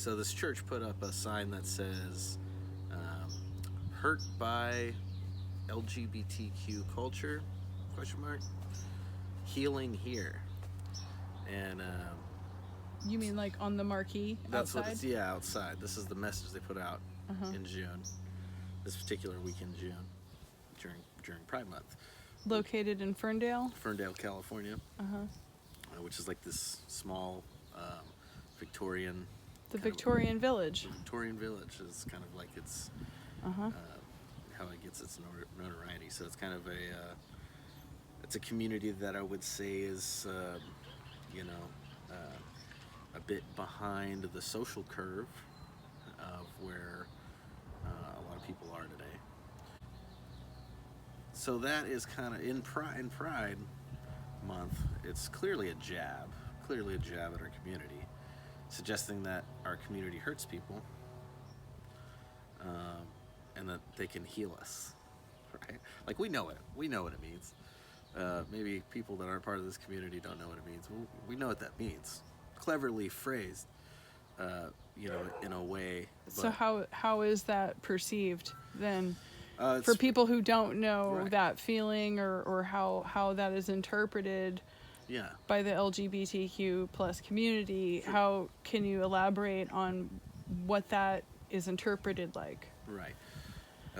So this church put up a sign that says, "Hurt by LGBTQ culture?" Question mark. Healing here, and You mean like on the marquee that's outside? what it's. Yeah, outside. This is the message they put out in June, this particular week in June, during Pride Month. Located in Ferndale? Ferndale, California, which is like this small Victorian. The Victorian Village. Victorian Village is kind of like its how it gets its notoriety. So it's kind of it's a community that I would say is a bit behind the social curve of where a lot of people are today. So that is kind of in Pride Month. It's clearly a jab at our community, suggesting that our community hurts people, and that they can heal us, right? Like we know it means. Maybe people that aren't part of this community don't know what it means. Well, we know what that means. Cleverly phrased, in a way. So how is that perceived then? For people who don't know right. that feeling or how that is interpreted by the LGBTQ plus community, how can you elaborate on what that is interpreted like? Right.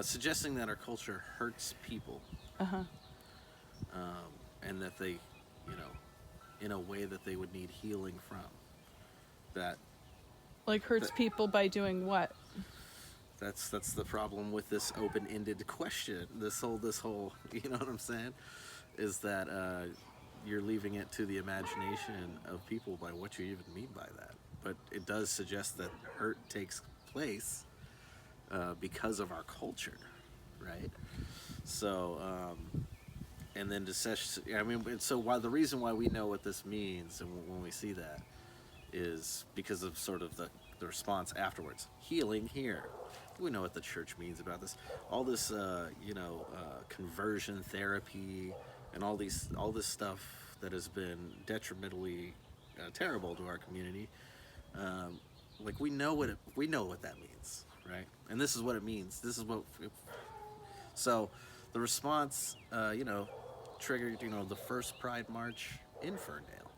Suggesting that our culture hurts people. And that they, in a way that they would need healing from. That. Like hurts people by doing what? That's the problem with this open-ended question. This whole, you know what I'm saying, is that you're leaving it to the imagination of people by what you even mean by that. But it does suggest that hurt takes place because of our culture, right? So, and then so the reason why we know what this means and when we see that is because of sort of the response afterwards. Healing here. We know what the church means about this. All this, conversion therapy and all this stuff that has been detrimentally terrible to our community. We know what that means, right? And this is what it means. This is what. So, the response, triggered, the first Pride March in Ferndale.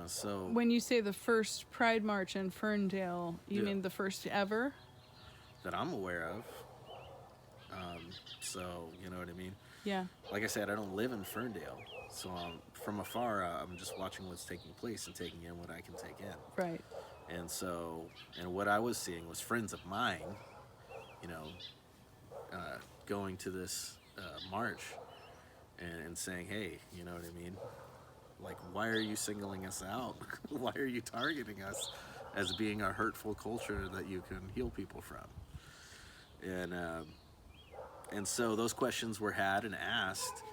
So when you say the first Pride March in Ferndale, you mean the first ever? That I'm aware of. So, you know what I mean? Yeah. Like I said, I don't live in Ferndale. So from afar, I'm just watching what's taking place and taking in what I can take in. Right. And so, what I was seeing was friends of mine, going to this march and saying, hey, you know what I mean? Like, why are you singling us out? Why are you targeting us as being a hurtful culture that you can heal people from? And so those questions were had and asked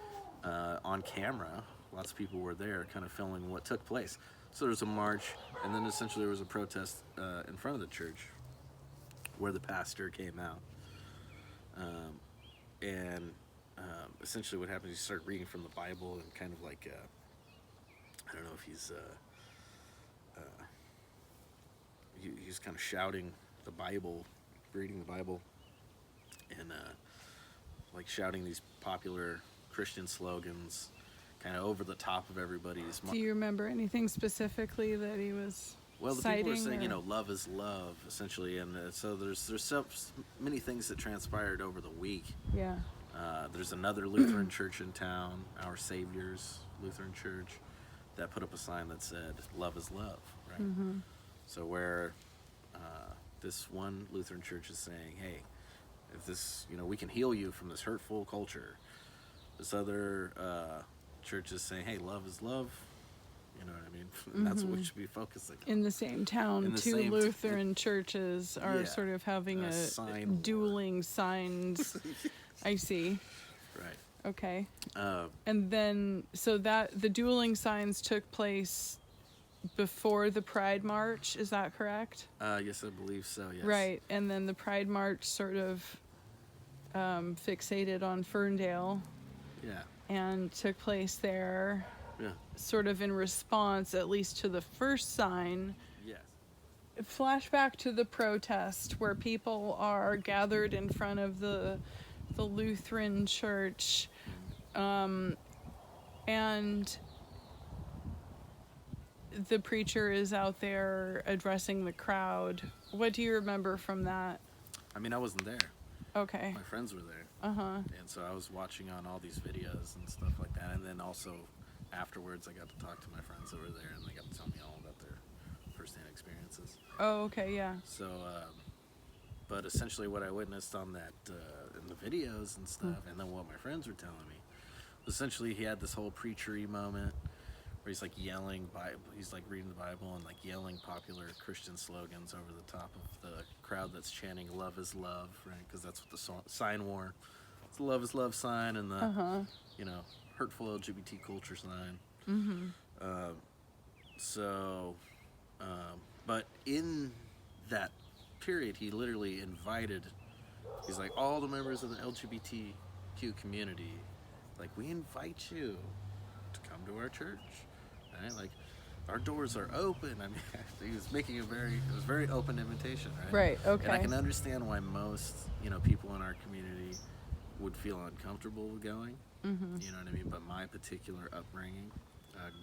on camera. Lots of people were there kind of filming what took place. So there was a march, and then essentially there was a protest in front of the church where the pastor came out. Essentially what happened is he started reading from the Bible and kind of like, I don't know if he's kind of shouting the Bible, reading the Bible, and shouting these popular Christian slogans kind of over the top of everybody's. Do you remember anything specifically that he was Well, the citing, people were saying, love is love, essentially, and so there's so many things that transpired over the week. Yeah. There's another Lutheran church in town, Our Savior's Lutheran Church, that put up a sign that said, love is love, right? Mm-hmm. So where this one Lutheran church is saying, hey, if this, we can heal you from this hurtful culture. This other church is saying, hey, love is love. You know what I mean? And that's what we should be focusing on. In the same town, two Lutheran churches are sort of having a dueling signs. I see. Right. Okay. And then, so that the dueling signs took place before the Pride March, is that correct? Yes, I believe so, yes. Right, and then the Pride March sort of fixated on Ferndale. Yeah. And took place there. Yeah. Sort of in response, at least to the first sign. Yes. flashback to the protest where people are gathered in front of the Lutheran church, and the preacher is out there addressing the crowd. What do you remember from that? I mean, I wasn't there. Okay. My friends were there. Uh-huh. And so I was watching on all these videos and stuff like that. And then also afterwards, I got to talk to my friends that were there, and they got to tell me all about their firsthand experiences. Oh, okay, yeah. So, but essentially what I witnessed on that, in the videos and stuff, and then what my friends were telling me, essentially he had this whole preachery moment where he's like yelling he's like reading the Bible and like yelling popular Christian slogans over the top of the crowd that's chanting "Love is love," right? Because that's what the sign wore. It's the "Love is love" sign and the hurtful LGBT culture sign. But in that period, he literally invited. He's like, all the members of the LGBTQ community, like, we invite you to come to our church. Right? Like, our doors are open. I mean, he was making a very open invitation, right? Right, okay. And I can understand why most, people in our community would feel uncomfortable with going. You know what I mean? But my particular upbringing,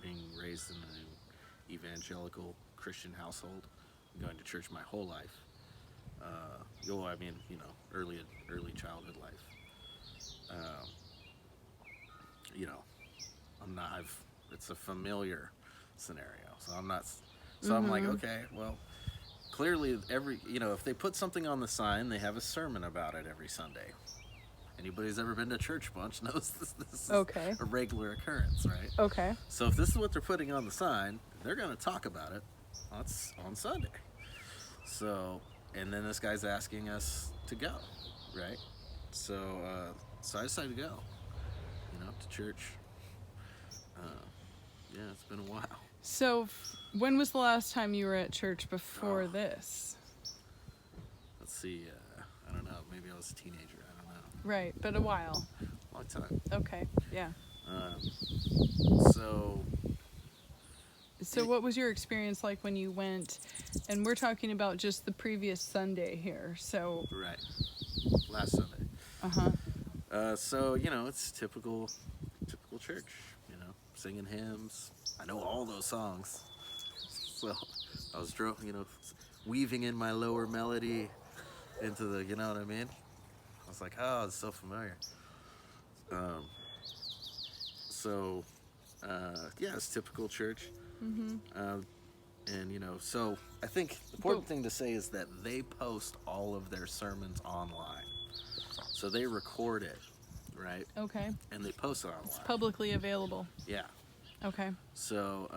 being raised in an evangelical Christian household, going to church my whole life, early childhood life, it's a familiar scenario. So I'm not, I'm like, okay, well, clearly if they put something on the sign, they have a sermon about it every Sunday. Anybody who's ever been to church bunch knows this is Okay. a regular occurrence, right? Okay. So if this is what they're putting on the sign, they're going to talk about it on Sunday. So, and then this guy's asking us to go, right? So I decided to go, to church. It's been a while. So, when was the last time you were at church before this? Let's see. I don't know. Maybe I was a teenager. I don't know. Right, but a while. Long time. Okay, yeah. So what was your experience like when you went? And we're talking about just the previous Sunday here. So right, last Sunday. So it's typical church. Singing hymns. I know all those songs. So I was weaving in my lower melody into the, you know what I mean? I was like, oh, it's so familiar. It's typical church. So I think the important thing to say is that they post all of their sermons online. So they record it, right? Okay. And they post it online. It's publicly available. Yeah. Okay. So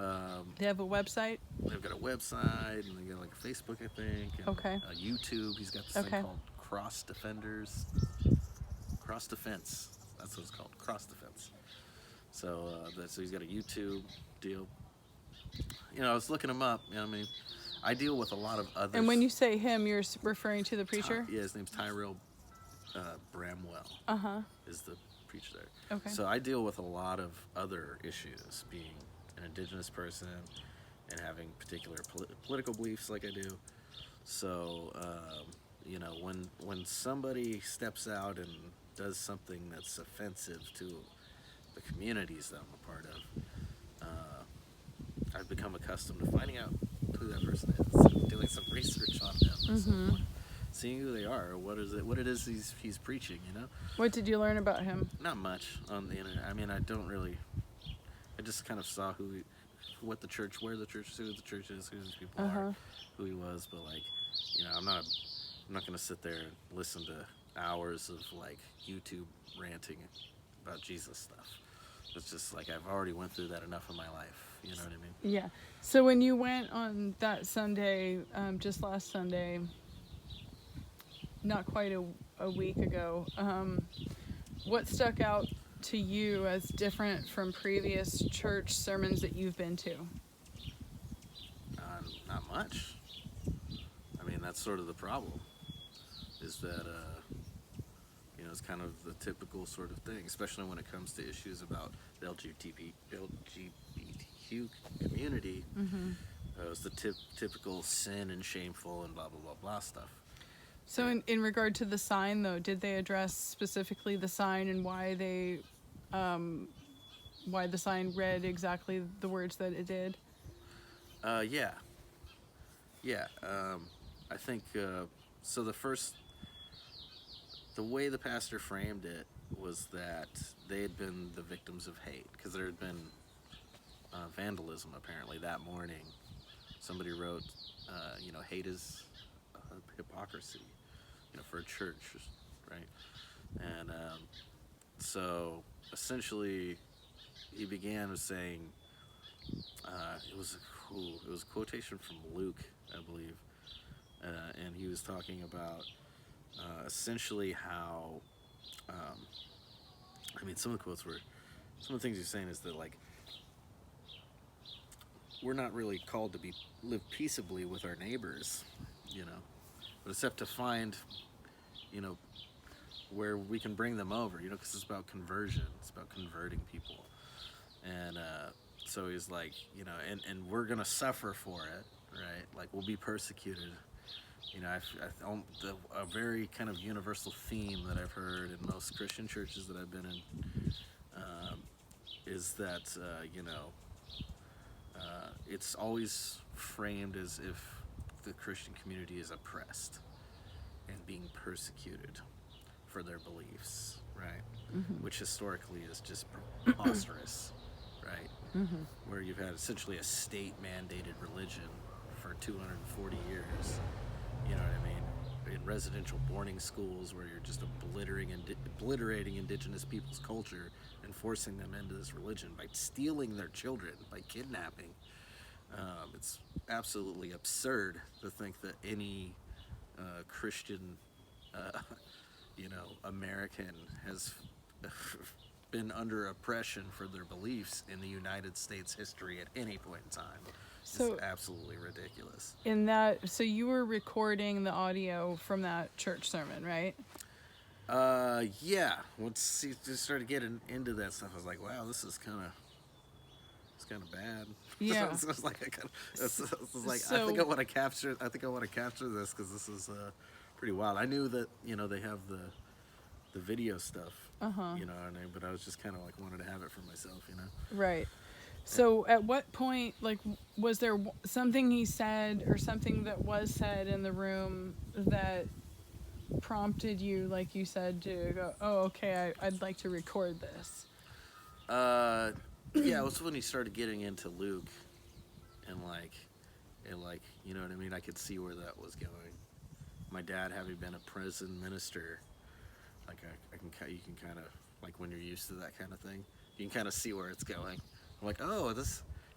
they have a website? They've got a website, and they got like a Facebook, I think. And okay. YouTube. He's got this thing called Cross Defenders. Cross Defense. That's what it's called. Cross Defense. So so he's got a YouTube deal. I was looking him up. I deal with a lot of others. And when you say him, you're referring to the preacher? Yeah, his name's Tyrell Bramwell. Is the preacher there. Okay. So I deal with a lot of other issues, being an indigenous person and having particular political beliefs like I do. So, when somebody steps out and does something that's offensive to the communities that I'm a part of, I've become accustomed to finding out who that person is, doing some research on them, seeing who they are, what it is he's preaching. What did you learn about him? Not much on the internet. I mean, I just kind of saw where the church is, who the church is, who these people are, who he was. But I'm not gonna sit there and listen to hours of YouTube ranting about Jesus stuff. It's just I've already went through that enough in my life. You know what I mean? Yeah. So when you went on that Sunday, just last Sunday, not quite a week ago, what stuck out to you as different from previous church sermons that you've been to? Not much. I mean, that's sort of the problem, is that it's kind of the typical sort of thing, especially when it comes to issues about the LGBTQ community. It was the typical sin and shameful and blah blah blah blah stuff. So in regard to the sign, though, did they address specifically the sign and why the sign read exactly the words that it did? Yeah. I think so. The way the pastor framed it was that they had been the victims of hate because there had been vandalism apparently that morning. Somebody wrote, hate is hypocrisy, for a church, right? And so essentially, he began with saying, it was a quotation from Luke, I believe, and he was talking about essentially how, some of the things he's saying is that, like, we're not really called to live peaceably with our neighbors, but except to find, where we can bring them over, because it's about conversion, it's about converting people, and so he's like, and we're gonna suffer for it, right? Like, we'll be persecuted. A very kind of universal theme that I've heard in most Christian churches that I've been in is that, it's always framed as if the Christian community is oppressed and being persecuted for their beliefs, right? Mm-hmm. Which historically is just preposterous, right? Mm-hmm. Where you've had essentially a state-mandated religion for 240 years, you know what I mean? In residential boarding schools where you're just obliterating indigenous people's culture and forcing them into this religion by stealing their children, by kidnapping. It's absolutely absurd to think that any Christian, American has been under oppression for their beliefs in the United States history at any point in time. So it's absolutely ridiculous. So you were recording the audio from that church sermon, right? Yeah. Once he just started getting into that stuff, I was like, wow, this is kind of bad. Yeah. So it's like I think I want to capture this because this is pretty wild. I knew that they have the video stuff. But I was just kind of like wanted to have it for myself. Right. So at what point, like, was there something he said or something that was said in the room that prompted you, like you said, to go, oh, okay, I'd like to record this? Yeah, it was when he started getting into Luke, and you know what I mean? I could see where that was going. My dad, having been a prison minister, you can kind of, like, when you're used to that kind of thing, you can kind of see where it's going. I'm like, oh,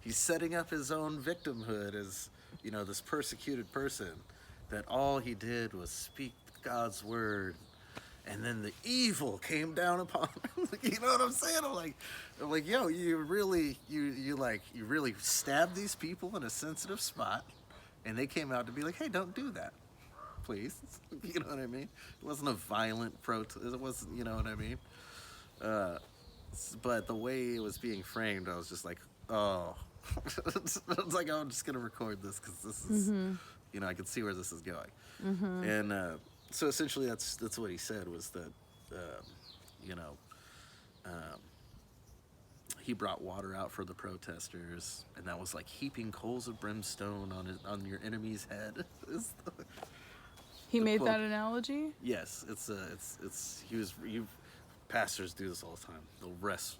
he's setting up his own victimhood as, this persecuted person, that all he did was speak God's word, and then the evil came down upon him. You know what I'm saying? I'm like, yo, you really stabbed these people in a sensitive spot, and they came out to be like, hey, don't do that, please. You know what I mean? It wasn't a violent protest. It wasn't, you know what I mean? But the way it was being framed, I was just like, oh. I was like, oh, I'm just going to record this because this is, mm-hmm. I can see where this is going. Mm-hmm. And so essentially that's what he said, was that, he brought water out for the protesters, and that was like heaping coals of brimstone on your enemy's head. He made that analogy? Yes, pastors do this all the time.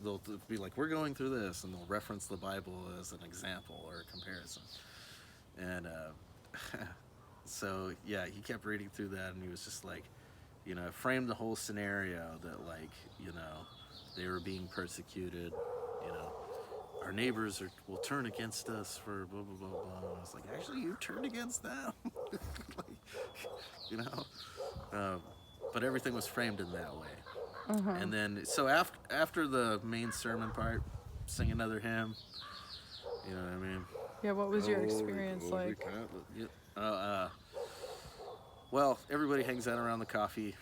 They'll be like, we're going through this, and they'll reference the Bible as an example or a comparison. And so, yeah, he kept reading through that, and he was just like, framed the whole scenario that, like, they were being persecuted, our neighbors will turn against us for blah, blah, blah, blah. And I was like, actually, you turned against them. But everything was framed in that way. Uh-huh. And then, so after the main sermon part, sing another hymn. You know what I mean? Yeah, what was your experience like? Well, everybody hangs out around the coffee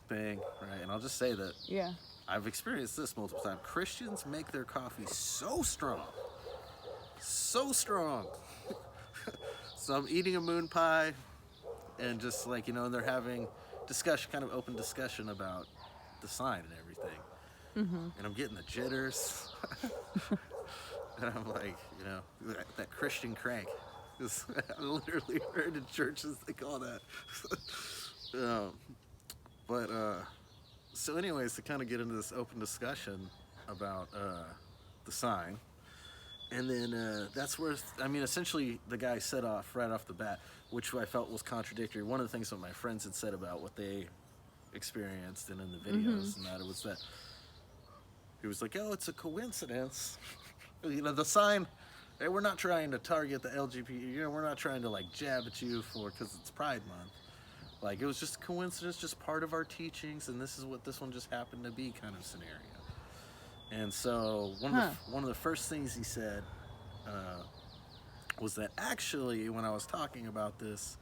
thing, right? And I'll just say that I've experienced this multiple times. Christians make their coffee so strong, So I'm eating a moon pie, and just like, they're having kind of open discussion about the sign and everything. And I'm getting the jitters. And I'm like, that Christian crank. I literally heard in churches they call that. um, but so anyways, to kind of get into this open discussion about the sign. And then that's where, essentially the guy set off right off the bat, which I felt was contradictory. One of the things that my friends had said about what they experienced and in the videos, and that it was that he was like, oh, it's a coincidence. The sign, hey, we're not trying to target the LGBT, we're not trying to like jab at you because it's Pride Month. Like, it was just a coincidence, just part of our teachings, and this is what this one just happened to be kind of scenario. And so one of the first things he said was that actually when I was talking about this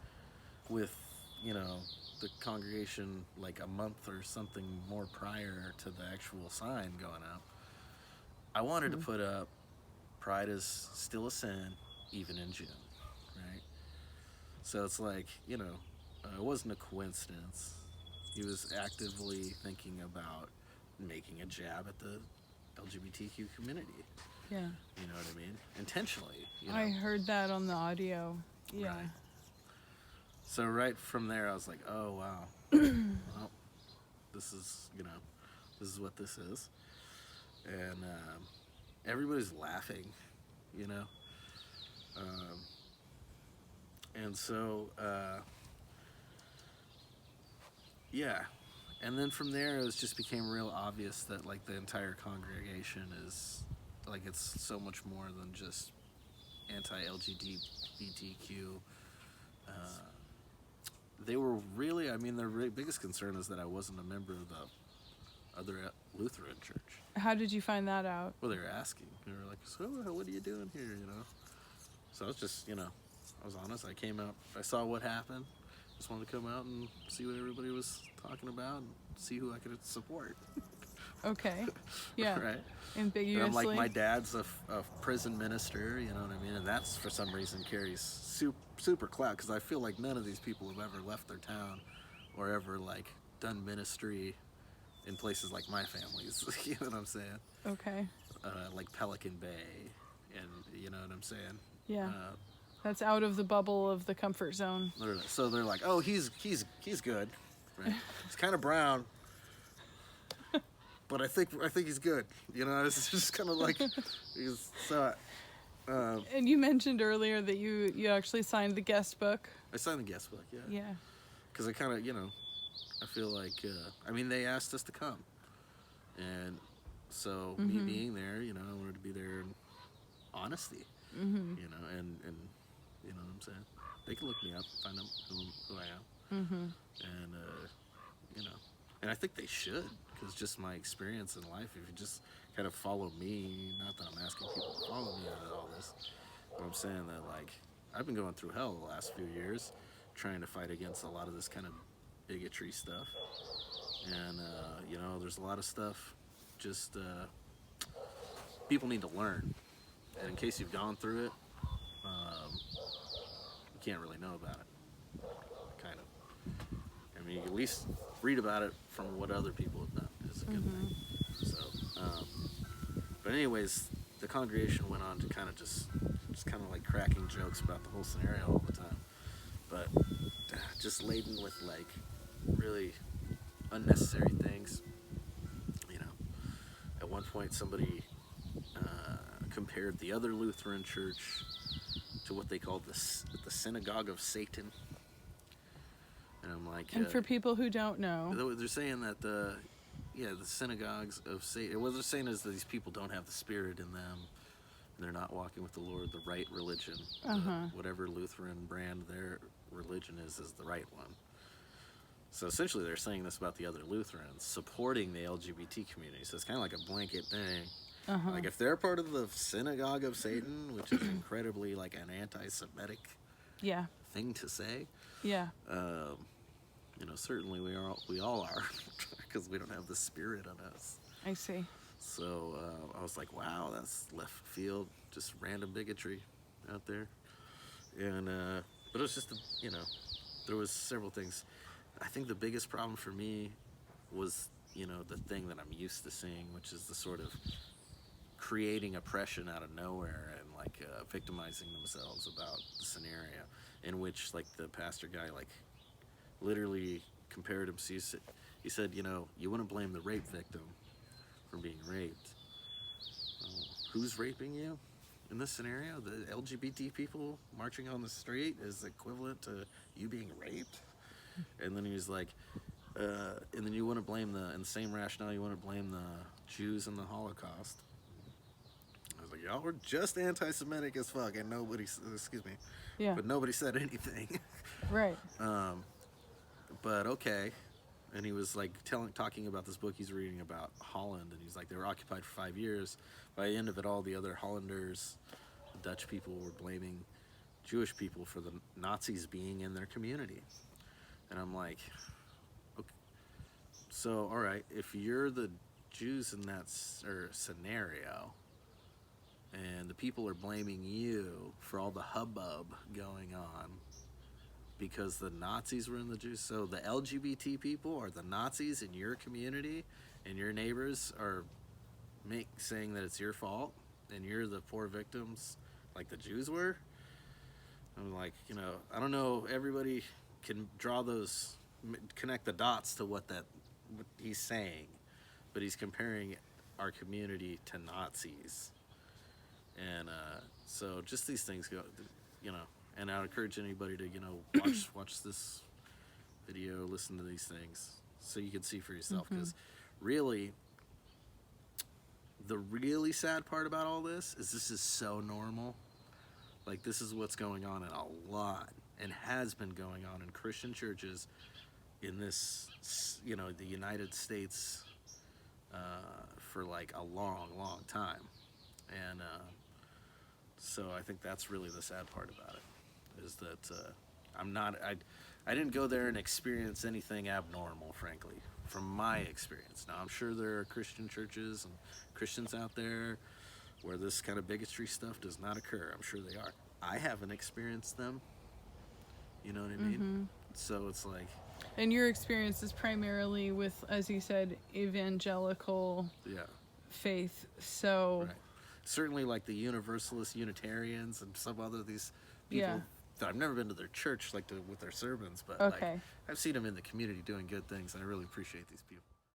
with, the congregation like a month or something more prior to the actual sign going up, I wanted to put up pride is still a sin even in June, right? So it's like, it wasn't a coincidence. He was actively thinking about making a jab at the LGBTQ community. Yeah. You know what I mean? Intentionally. I heard that on the audio. Yeah. Right. So right from there, I was like, oh, wow. Well, this is what this is. And everybody's laughing, and so, yeah. And then from there, it just became real obvious that, like, the entire congregation is, like, it's so much more than just anti-LGBTQ. They were really, their biggest concern is that I wasn't a member of the other Lutheran church. How did you find that out? Well, they were asking. They were like, so what are you doing here, So I was just, I was honest. I came out, I saw what happened. Just wanted to come out and see what everybody was talking about and see who I could support. Okay. Yeah. Right? Ambiguously. And I'm like, my dad's a prison minister, you know what I mean? And that's, for some reason, carries super clout, because I feel like none of these people have ever left their town or ever, like, done ministry in places like my family's. You know what I'm saying? Okay. Like Pelican Bay, and you know what I'm saying? Yeah. That's out of the bubble of the comfort zone. So they're like, oh, he's good, right? He's kind of brown, but I think he's good. It's just kind of like so. And you mentioned earlier that you actually signed the guest book. I signed the guest book, yeah. Yeah. Because I kind of, I feel like, they asked us to come, and so me being there, I wanted to be there in honesty, and you know what I'm saying? They can look me up, find out who I am, and and I think they should, because just my experience in life, if you just kind of follow me, not that I'm asking people to follow me out of all this, but I'm saying that, like, I've been going through hell the last few years, trying to fight against a lot of this kind of bigotry stuff, and there's a lot of stuff just people need to learn, and in case you've gone through it, you can't really know about it, kind of. You can at least read about it from what other people have done is a good thing. So but anyways, the congregation went on to kind of just kind of like cracking jokes about the whole scenario all the time, but just laden with like really unnecessary things. At one point somebody compared the other Lutheran church to what they called the synagogue of Satan, and I'm like, and for people who don't know, they're saying that the synagogues of Satan, what they're saying is that these people don't have the Spirit in them, and they're not walking with the Lord, the right religion. Whatever Lutheran brand their religion is the right one. So essentially they're saying this about the other Lutherans, supporting the LGBT community. So it's kind of like a blanket thing. Like, if they're part of the synagogue of Satan, which is incredibly like an anti-Semitic thing to say. Yeah. Certainly we all are, because we don't have the Spirit on us. I see. So I was like, wow, that's left field, just random bigotry out there. And But it was just, there was several things. I think the biggest problem for me was, the thing that I'm used to seeing, which is the sort of creating oppression out of nowhere and like victimizing themselves about the scenario, in which like the pastor guy like literally compared him. He said, you wouldn't blame the rape victim for being raped. Who's raping you in this scenario? The LGBT people marching on the street is equivalent to you being raped? And then he was like, and then you want to blame in the same rationale, you want to blame the Jews in the Holocaust. I was like, y'all were just anti-Semitic as fuck, and but nobody said anything. Right. But okay. And he was like talking about this book he's reading about Holland, and he's like, they were occupied for 5 years. By the end of it, all the other Hollanders, the Dutch people, were blaming Jewish people for the Nazis being in their community. And I'm like, okay, so all right, if you're the Jews in that scenario, and the people are blaming you for all the hubbub going on because the Nazis were in the Jews, so the LGBT people are the Nazis in your community, and your neighbors are saying that it's your fault, and you're the poor victims like the Jews were. I'm like, I don't know, everybody can connect the dots to what he's saying, but he's comparing our community to Nazis. And so just these things go, and I would encourage anybody to, watch this video, listen to these things, so you can see for yourself. Because really, the really sad part about all this is so normal. Like, this is what's going on in a lot, and has been going on in Christian churches in this, the United States for like a long, long time. And so I think that's really the sad part about it, is that I didn't go there and experience anything abnormal, frankly, from my experience. Now, I'm sure there are Christian churches and Christians out there where this kind of bigotry stuff does not occur. I'm sure they are. I haven't experienced them. You know what I mean? So it's like... And your experience is primarily with, as you said, evangelical faith, so... Right. Certainly like the Universalist Unitarians and some other these people that I've never been to their church with their sermons, but like, I've seen them in the community doing good things, and I really appreciate these people.